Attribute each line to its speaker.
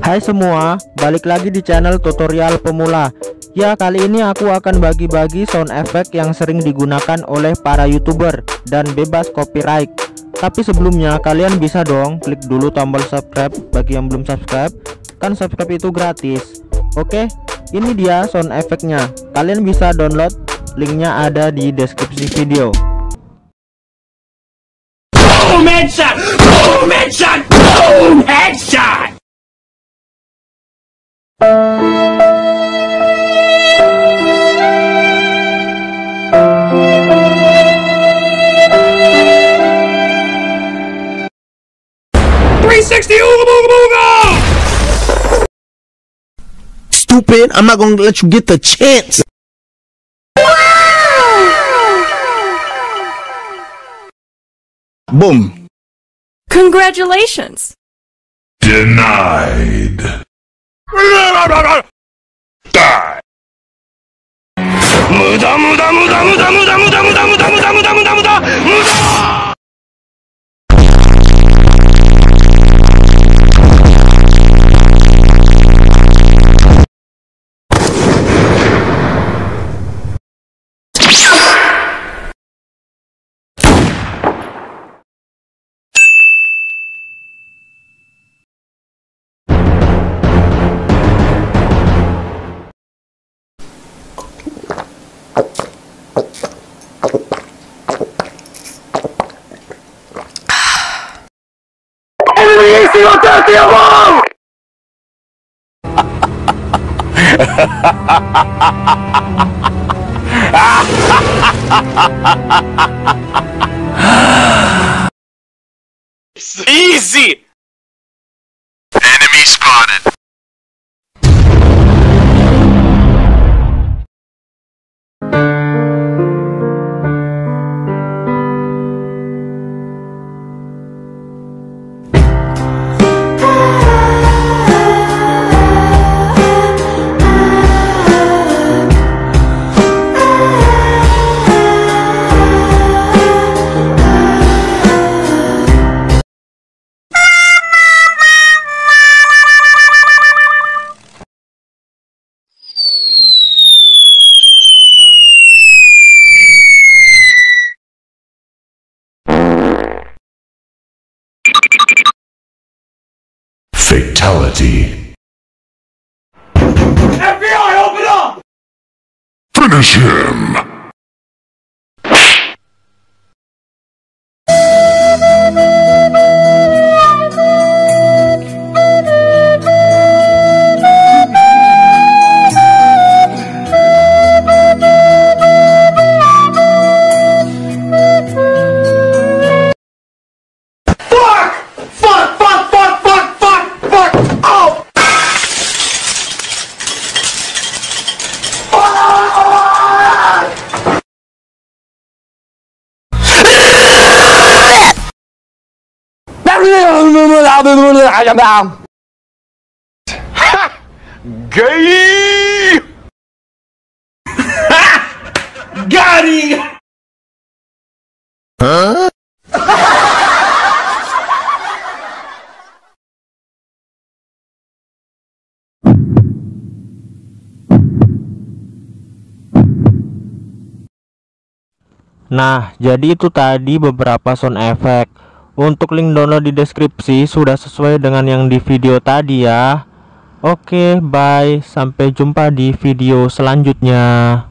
Speaker 1: Hai semua, balik lagi di channel tutorial pemula. Ya, kali ini aku akan bagi-bagi sound effect yang sering digunakan oleh para YouTuber dan bebas copyright. Tapi sebelumnya kalian bisa dong klik dulu tombol subscribe bagi yang belum subscribe. Kan subscribe itu gratis. Oke, ini dia sound effectnya. Kalian bisa download, linknya ada di deskripsi video.
Speaker 2: Boom headshot! Boom headshot! Boom headshot!
Speaker 3: Stupid, I'm not gonna let you get the chance. Boom.
Speaker 4: Congratulations!
Speaker 2: Denied. Die. 무다 무다 무다 무다 무다 무다 무다 무다 무다 무다 무다 무다 무다. Easy. Enemy spotted. Fatality. FBI, open up! Finish him! Gay! Got him! Huh?
Speaker 1: Nah, jadi itu tadi beberapa sound effect. Untuk link download di deskripsi sudah sesuai dengan yang di video tadi ya. Oke, bye. Sampai jumpa di video selanjutnya.